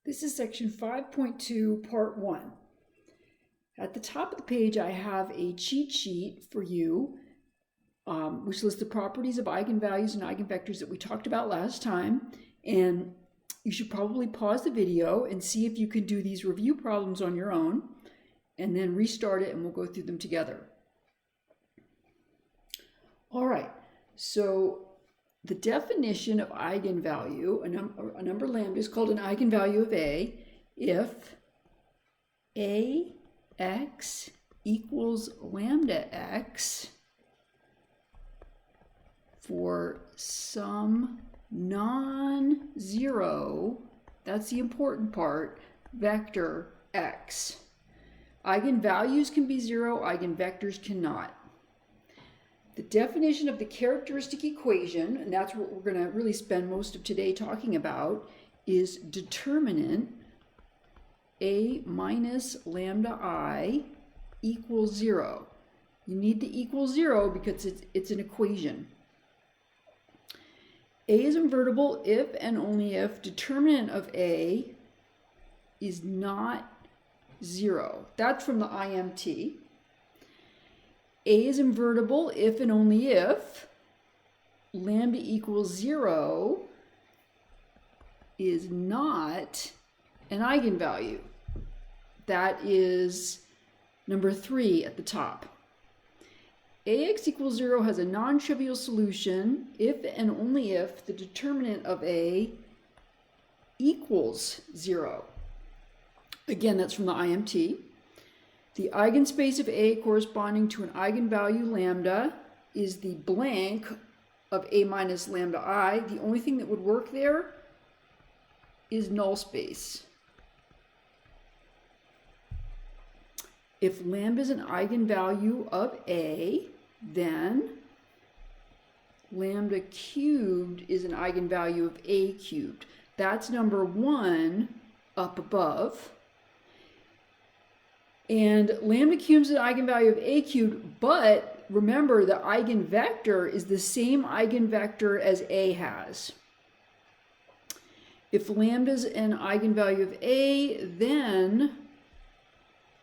This is section 5.2, part 1. At the top of the page, I have a cheat sheet for you, which lists the properties of eigenvalues and eigenvectors that we talked about last time. And you should probably pause the video and see if you can do these review problems on your own, and then restart it and we'll go through them together. All right, so the definition of eigenvalue, a number lambda, is called an eigenvalue of A if AX equals lambda x for some non-zero, that's the important part, vector x. Eigenvalues can be zero, eigenvectors cannot. The definition of the characteristic equation, and that's what we're going to really spend most of today talking about, is determinant A minus lambda I equals 0. You need to equal 0 because it's an equation. A is invertible if and only if determinant of A is not 0. That's from the IMT. A is invertible if and only if lambda equals 0 is not an eigenvalue. That is number 3 at the top. AX equals 0 has a non-trivial solution if and only if the determinant of A equals 0. Again, that's from the IMT. The eigenspace of A corresponding to an eigenvalue lambda is the blank of A minus lambda I. The only thing that would work there is null space. If lambda is an eigenvalue of A, then lambda cubed is an eigenvalue of A cubed. That's number 1 up above. And lambda cubed is an eigenvalue of A cubed, but remember the eigenvector is the same eigenvector as A has. If lambda is an eigenvalue of A, then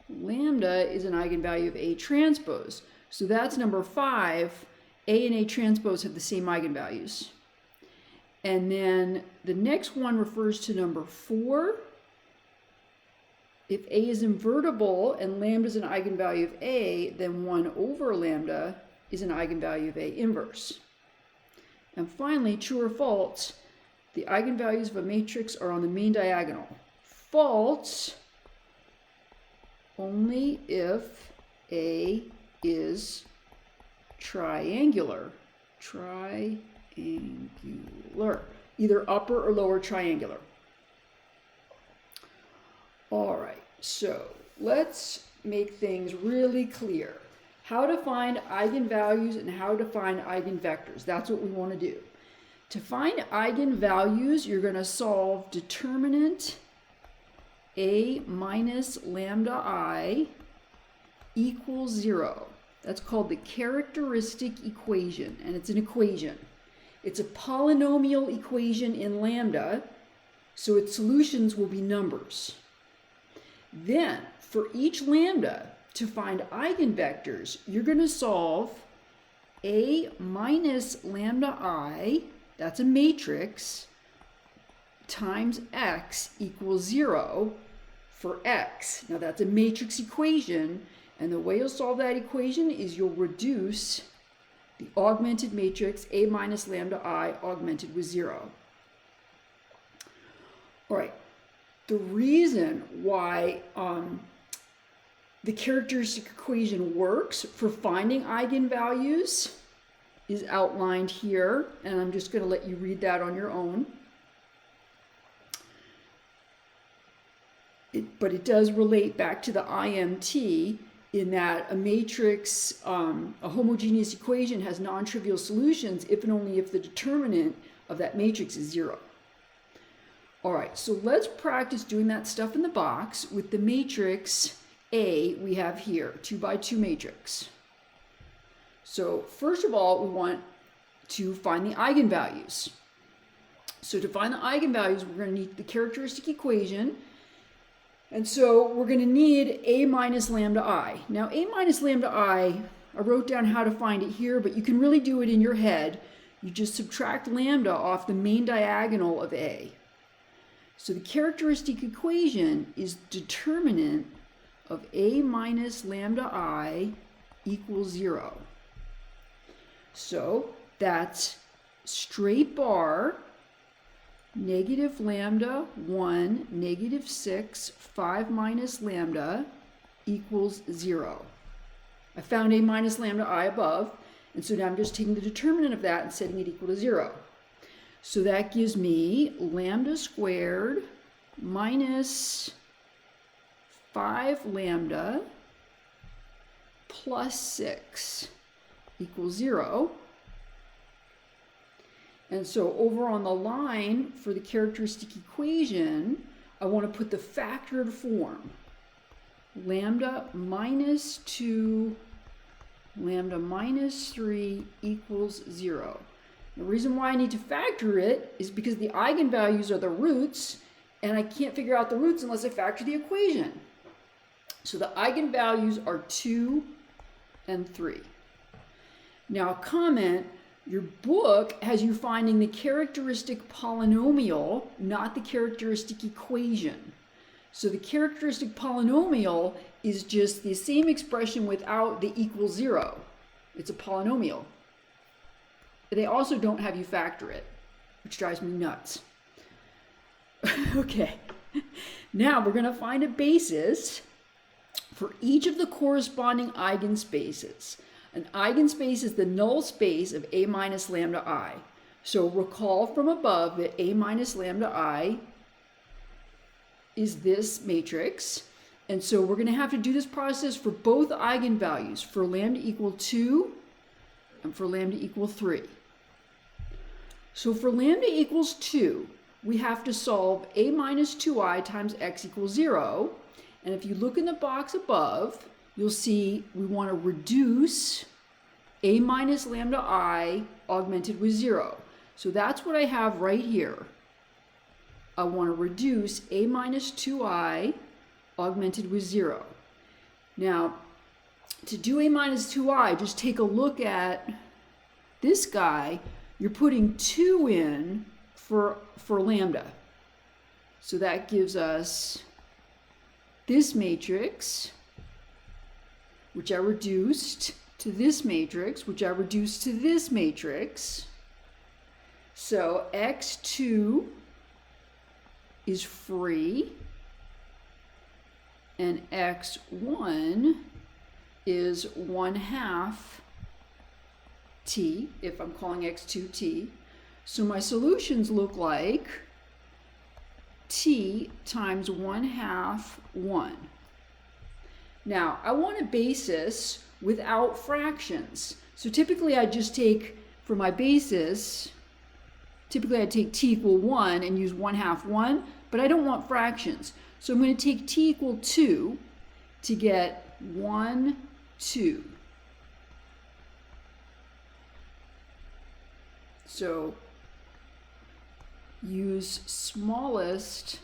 lambda is an eigenvalue of A transpose. So that's number 5. A and A transpose have the same eigenvalues. And then the next one refers to number 4. If A is invertible and lambda is an eigenvalue of A, then 1 over lambda is an eigenvalue of A inverse. And finally, true or false, the eigenvalues of a matrix are on the main diagonal. False only if A is triangular. Triangular. Either upper or lower triangular. All right, so let's make things really clear. How to find eigenvalues and how to find eigenvectors. That's what we want to do. To find eigenvalues, you're going to solve determinant A minus lambda I equals 0. That's called the characteristic equation, and it's an equation. It's a polynomial equation in lambda, so its solutions will be numbers. Then, for each lambda, to find eigenvectors, you're going to solve A minus lambda I, that's a matrix, times x equals 0 for x. Now that's a matrix equation, and the way you'll solve that equation is you'll reduce the augmented matrix A minus lambda I augmented with 0. All right. The reason why the characteristic equation works for finding eigenvalues is outlined here, and I'm just going to let you read that on your own. But it does relate back to the IMT in that a matrix, a homogeneous equation has non-trivial solutions if and only if the determinant of that matrix is 0. All right, so let's practice doing that stuff in the box with the matrix A we have here, 2 by 2 matrix. So first of all, we want to find the eigenvalues. So to find the eigenvalues, we're going to need the characteristic equation. And so we're going to need A minus lambda I. Now A minus lambda I wrote down how to find it here, but you can really do it in your head. You just subtract lambda off the main diagonal of A. So the characteristic equation is determinant of A minus lambda I equals 0. So that's straight bar, negative lambda 1, negative 6, 5 minus lambda equals 0. I found A minus lambda I above, and so now I'm just taking the determinant of that and setting it equal to 0. So that gives me lambda squared minus 5 lambda plus 6 equals 0. And so over on the line for the characteristic equation, I want to put the factored form. Lambda minus 2, lambda minus 3 equals 0. The reason why I need to factor it is because the eigenvalues are the roots, and I can't figure out the roots unless I factor the equation. So the eigenvalues are 2 and 3. Now, comment, your book has you finding the characteristic polynomial, not the characteristic equation. So the characteristic polynomial is just the same expression without the equal 0. It's a polynomial. They also don't have you factor it, which drives me nuts. Okay, now we're going to find a basis for each of the corresponding eigenspaces. An eigenspace is the null space of A minus lambda I. So recall from above that A minus lambda I is this matrix. And so we're going to have to do this process for both eigenvalues, for lambda equal 2 and for lambda equal 3. So for lambda equals 2, we have to solve A minus 2I times x equals 0. And if you look in the box above, you'll see we want to reduce A minus lambda I augmented with 0. So that's what I have right here. I want to reduce A minus 2I augmented with 0. Now, to do A minus 2I, just take a look at this guy. You're putting 2 in for lambda. So that gives us this matrix, which I reduced to this matrix, which I reduced to this matrix. So x2 is free, and x1 is 1/2 t, if I'm calling x2 t. So my solutions look like t times 1/2 1. Now, I want a basis without fractions. So typically I just take, for my basis, typically I take t equal 1 and use 1/2 1, but I don't want fractions. So I'm going to take t equal 2 to get 1, 2. So use smallest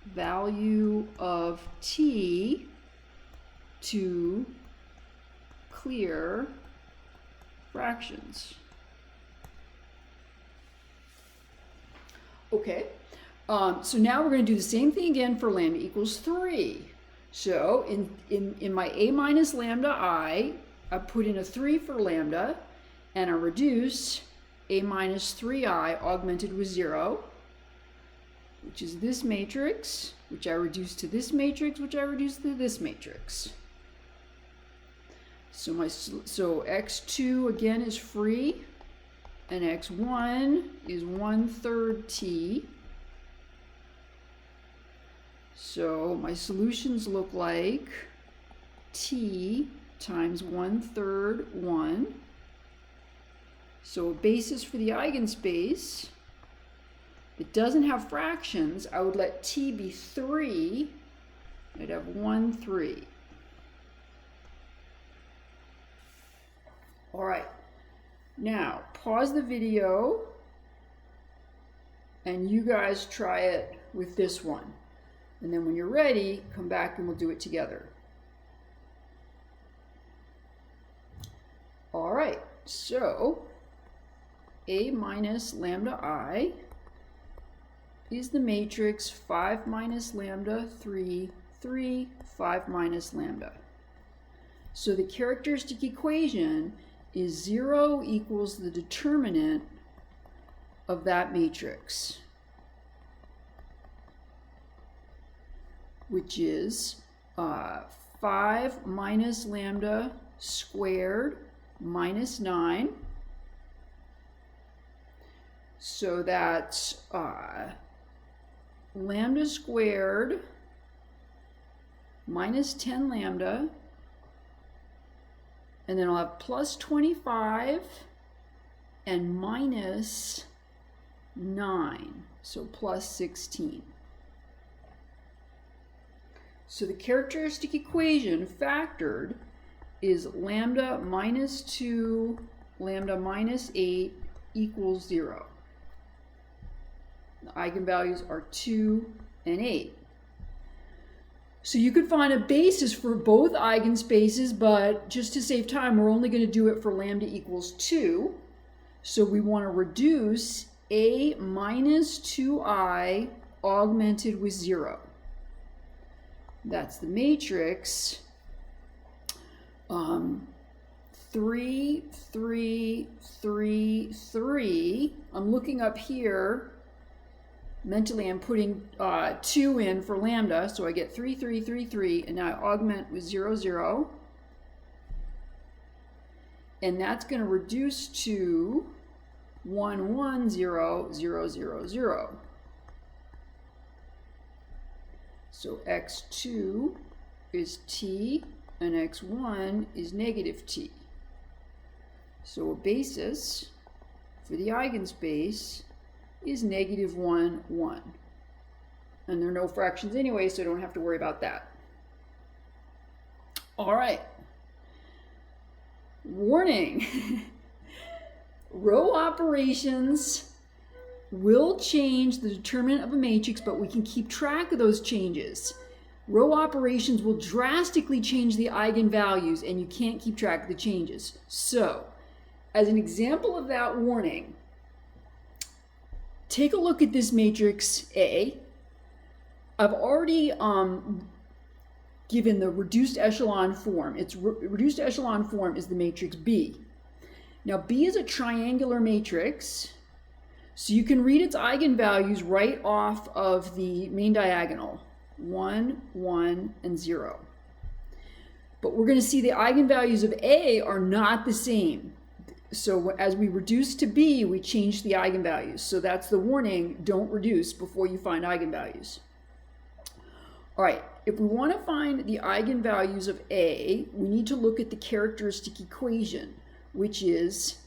value of t to clear fractions. Okay, so now we're going to do the same thing again for lambda equals 3. So in my A minus lambda I put in a 3 for lambda, and I reduce A minus 3I augmented with 0, which is this matrix, which I reduce to this matrix, which I reduce to this matrix. So x2 again is free, and x1 is 1/3 t. So my solutions look like t times 1/3 1. So a basis for the eigenspace, it doesn't have fractions. I would let t be 3. I'd have 1, 3. All right. Now, pause the video and you guys try it with this one. And then when you're ready, come back and we'll do it together. All right, so A minus lambda I is the matrix 5 minus lambda 3, 3, 5 minus lambda. So the characteristic equation is 0 equals the determinant of that matrix, which is 5 minus lambda squared minus 9. So that's lambda squared minus 10 lambda, and then I'll have plus 25 and minus 9, so plus 16. So the characteristic equation factored is lambda minus 2, lambda minus 8 equals 0. The eigenvalues are 2 and 8. So you could find a basis for both eigenspaces, but just to save time, we're only going to do it for lambda equals 2. So we want to reduce A minus 2i augmented with 0. That's the matrix 3, 3, 3, 3. I'm looking up here. Mentally, I'm putting 2 in for lambda, so I get 3, 3, 3, 3, and now I augment with 0, 0. And that's going to reduce to 1, 1, 0, 0, 0, 0. So x2 is t, and x1 is negative t. So a basis for the eigenspace is negative 1, 1. And there are no fractions anyway, so I don't have to worry about that. All right. Warning. Row operations will change the determinant of a matrix, but we can keep track of those changes. Row operations will drastically change the eigenvalues, and you can't keep track of the changes. So, as an example of that warning, take a look at this matrix A. I've already given the reduced echelon form. Its reduced echelon form is the matrix B. Now B is a triangular matrix, so you can read its eigenvalues right off of the main diagonal, 1, 1, and 0. But we're going to see the eigenvalues of A are not the same. So as we reduce to B, we change the eigenvalues. So that's the warning, don't reduce before you find eigenvalues. All right, if we want to find the eigenvalues of A, we need to look at the characteristic equation, which is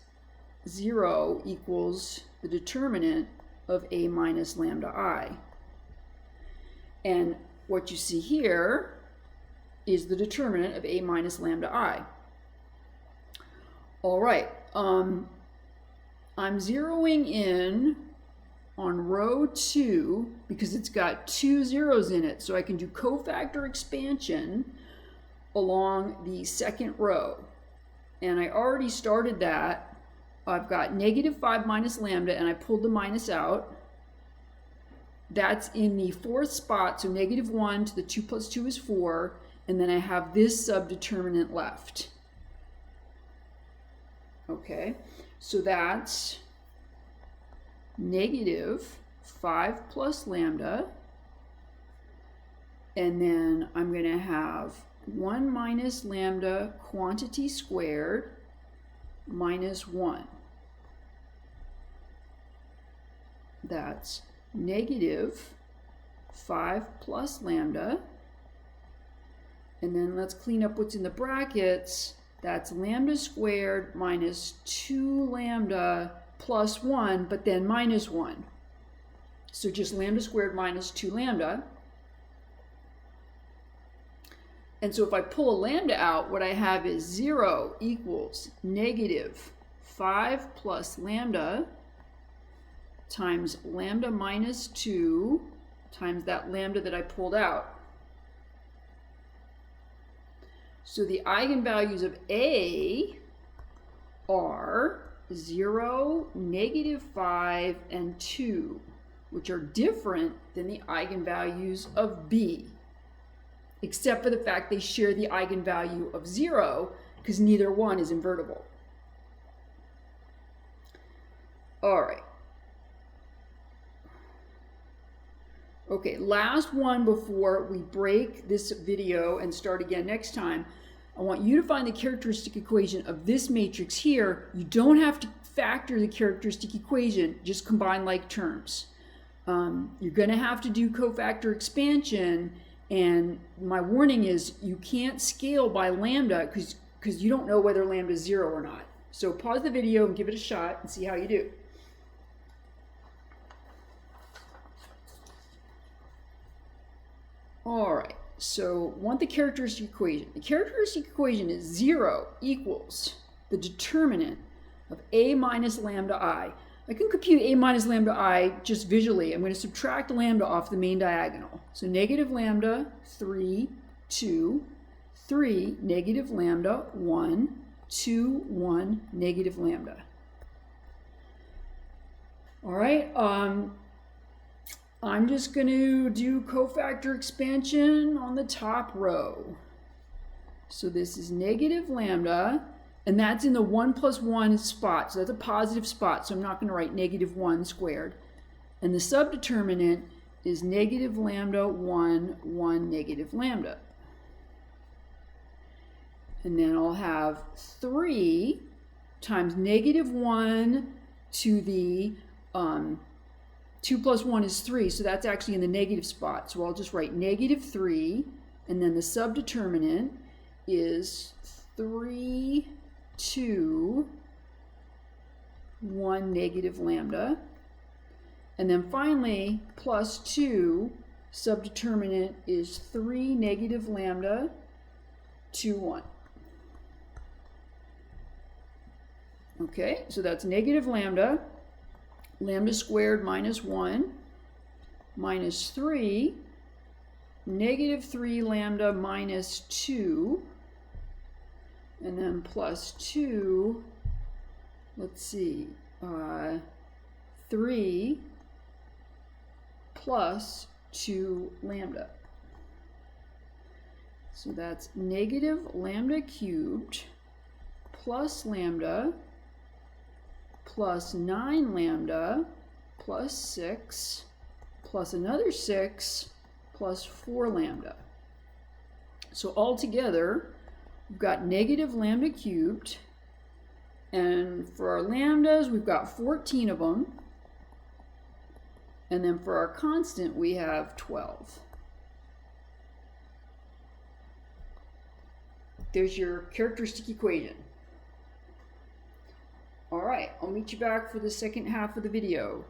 0 equals the determinant of A minus lambda I. And what you see here is the determinant of A minus lambda I. All right. I'm zeroing in on row 2 because it's got 2 zeros in it, so I can do cofactor expansion along the second row. And I already started that. I've got negative 5 minus lambda, and I pulled the minus out. That's in the fourth spot, so negative 1 to the 2 plus 2 is 4, and then I have this subdeterminant left. Okay, so that's negative 5 plus lambda, and then I'm going to have 1 minus lambda quantity squared minus 1. That's negative 5 plus lambda, and then let's clean up what's in the brackets. That's lambda squared minus 2 lambda plus 1, but then minus 1. So just lambda squared minus 2 lambda. And so if I pull a lambda out, what I have is 0 equals negative 5 plus lambda times lambda minus 2 times that lambda that I pulled out. So the eigenvalues of A are 0, -5, and 2, which are different than the eigenvalues of B, except for the fact they share the eigenvalue of 0, because neither one is invertible. All right. Okay, last one before we break this video and start again next time. I want you to find the characteristic equation of this matrix here. You don't have to factor the characteristic equation, just combine like terms. You're going to have to do cofactor expansion, and my warning is you can't scale by lambda because you don't know whether lambda is 0 or not. So pause the video and give it a shot and see how you do. All right, so want the characteristic equation. The characteristic equation is 0 equals the determinant of A minus lambda I. I can compute A minus lambda I just visually. I'm going to subtract lambda off the main diagonal. So negative lambda, 3, 2, 3, negative lambda, 1, 2, 1, negative lambda. All right, I'm just going to do cofactor expansion on the top row. So this is negative lambda, and that's in the 1 plus 1 spot. So that's a positive spot, so I'm not going to write -1 squared. And the subdeterminant is negative lambda, 1, 1, negative lambda. And then I'll have 3 times -1 to the 2 plus 1 is 3, so that's actually in the negative spot. So I'll just write -3, and then the subdeterminant is 3, 2, 1, negative lambda. And then finally, plus 2, subdeterminant is 3, negative lambda, 2, 1. Okay, so that's negative lambda. Lambda squared minus 1, minus 3, -3 lambda minus 2, and then plus 2, let's see, 3 plus 2 lambda. So that's negative lambda cubed plus lambda plus 9 lambda plus 6 plus another 6 plus 4 lambda. So altogether, we've got negative lambda cubed, and for our lambdas, we've got 14 of them, and then for our constant, we have 12. There's your characteristic equation. All right, I'll meet you back for the second half of the video.